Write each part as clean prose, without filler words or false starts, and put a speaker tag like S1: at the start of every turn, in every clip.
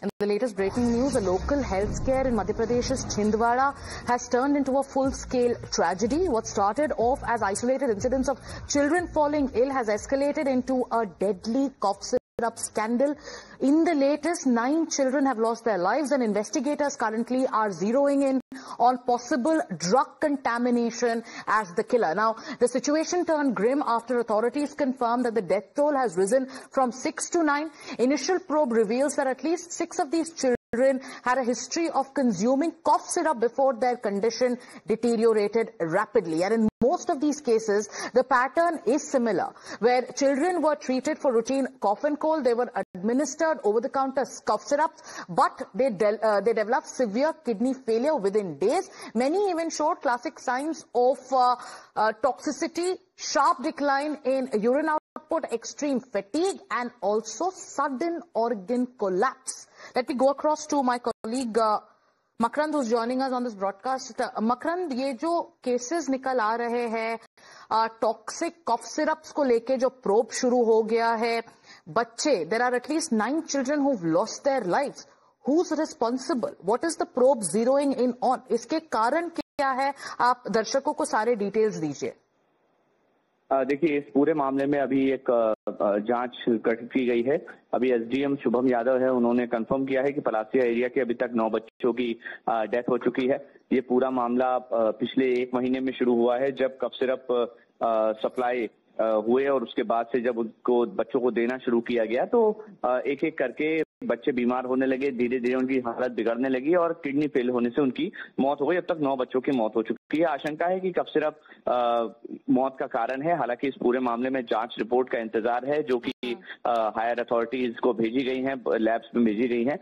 S1: In the latest breaking news, a local healthcare in Madhya Pradesh's Chhindwara has turned into a full-scale tragedy. What started off as isolated incidents of children falling ill has escalated into a deadly cough syrup scandal. In the latest, 9 children have lost their lives, and investigators currently are zeroing in on possible drug contamination as the killer. Now, the situation turned grim after authorities confirmed that the death toll has risen from 6 to 9. Initial probe reveals that at least 6 of these children had a history of consuming cough syrup before their condition deteriorated rapidly. And in most of these cases, the pattern is similar, where children were treated for routine cough and cold. They were administered over-the-counter cough syrups, but they developed severe kidney failure within days. Many even showed classic signs of toxicity, sharp decline in urine output, extreme fatigue, and also sudden organ collapse. Let me go across to my colleague Makrand, who's joining us on this broadcast. Makrand, ये जो cases निकल आ रहे हैं toxic कॉफ syrups को लेके जो probe शुरू हो गया है, बच्चे, there are at least 9 children who've lost their lives. Who's responsible? What is the probe zeroing in on? इसके कारण क्या है? आप दर्शकों को सारे डिटेल्स दीजिए.
S2: देखिए, इस पूरे मामले में अभी एक जांच गठित की गई है. अभी एसडीएम शुभम यादव है, उन्होंने कंफर्म किया है कि पलासिया एरिया के अभी तक 9 बच्चों की डेथ हो चुकी है. ये पूरा मामला पिछले 1 महीने में शुरू हुआ है, जब कफ सिरप सप्लाई हुए और उसके बाद से जब उनको बच्चों को देना शुरू किया गया तो एक एक करके बच्चे बीमार होने लगे, धीरे धीरे उनकी हालत बिगड़ने लगी और किडनी फेल होने से उनकी मौत हो गई. अब तक 9 बच्चों की मौत हो चुकी है. आशंका है कि कफ सिरप मौत का कारण है. हालांकि इस पूरे मामले में जांच रिपोर्ट का इंतजार है, जो कि हायर अथॉरिटीज को भेजी गई हैं, लैब्स में भेजी गई हैं.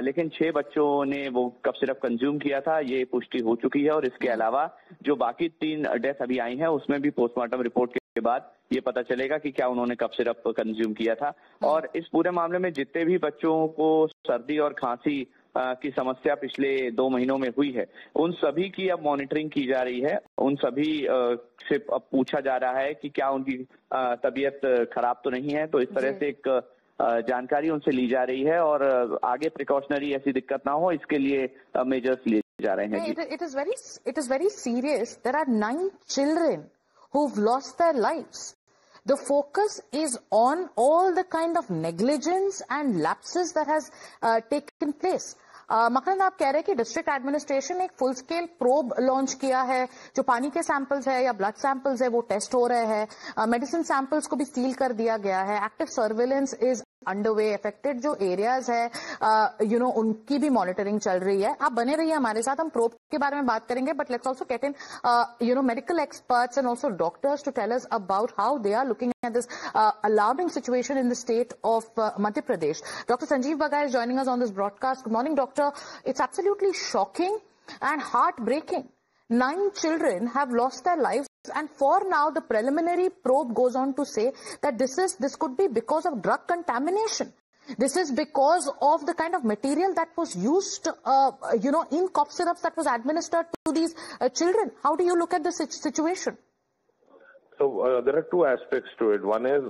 S2: लेकिन 6 बच्चों ने वो कफ सिरप कंज्यूम किया था, ये पुष्टि हो चुकी है. और इसके अलावा जो बाकी 3 डेथ अभी आई हैं, उसमें भी पोस्टमार्टम रिपोर्ट के बाद ये पता चलेगा कि क्या उन्होंने कफ सिरप कंज्यूम किया था. और इस पूरे मामले में जितने भी बच्चों को सर्दी और खांसी की समस्या पिछले 2 महीनों में हुई है, उन सभी की अब मॉनिटरिंग की जा रही है. उन सभी से अब पूछा जा रहा है कि क्या उनकी तबीयत खराब तो नहीं है. तो इस तरह से एक जानकारी उनसे ली जा रही है और आगे प्रिकॉशनरी ऐसी दिक्कत ना हो, इसके लिए मेजर्स लिए जा रहे हैं.
S1: It is very serious. There are 9 children who've lost their lives. The focus is on all the kind of negligence and lapses that has taken place. मकरंद, आप कह रहे हैं कि डिस्ट्रिक्ट एडमिनिस्ट्रेशन ने एक फुल स्केल प्रोब लॉन्च किया है. जो पानी के सैंपल्स है या ब्लड सैंपल्स है वो टेस्ट हो रहे हैं. मेडिसिन सैंपल्स को भी सील कर दिया गया है. Active surveillance is underway. Affected जो एरियाज है उनकी भी मॉनिटरिंग चल रही है. आप बने रहिए हमारे साथ, हम प्रोब के बारे में बात करेंगे, but let's also get in medical experts and also doctors to tell us about how they are looking at this alarming situation in the state of Madhya Pradesh. Dr. Sanjeev Bagai is joining us on this broadcast. Good morning, doctor. It's absolutely shocking and heartbreaking. 9 children have lost their lives, and for now the preliminary probe goes on to say that this could be because of drug contamination. This is because of the kind of material that was used, in cough syrups that was administered to these children. How do you look at this situation?
S3: So there are 2 aspects to it. One is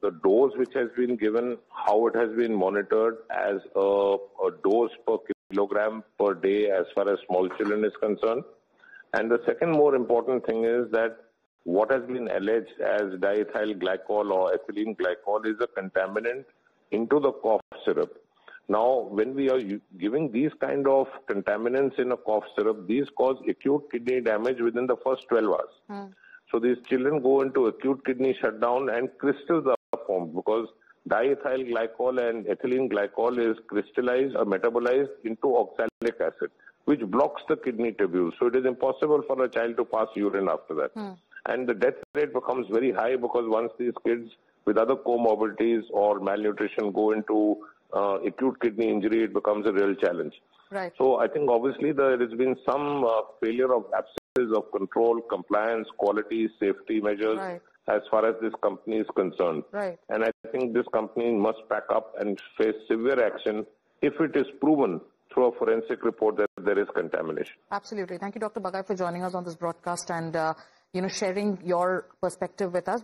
S3: the dose which has been given, how it has been monitored as a dose per kilogram per day as far as small children is concerned. And the second more important thing is that what has been alleged as diethyl glycol or ethylene glycol is a contaminant into the cough syrup. Now, when we are giving these kind of contaminants in a cough syrup, these cause acute kidney damage within the first 12 hours. So these children go into acute kidney shutdown and crystals are formed because diethyl glycol and ethylene glycol is crystallized or metabolized into oxalic acid, which blocks the kidney tubules. So it is impossible for a child to pass urine after that. And the death rate becomes very high because once these kids with other comorbidities or malnutrition go into acute kidney injury, it becomes a real challenge.
S1: Right.
S3: So I think obviously there has been some failure of absence of control, compliance, quality, safety measures as far as this company is concerned.
S1: Right.
S3: And I think this company must pack up and face severe action if it is proven through a forensic report that there is contamination.
S1: Absolutely. Thank you, Dr. Bagai, for joining us on this broadcast and, sharing your perspective with us.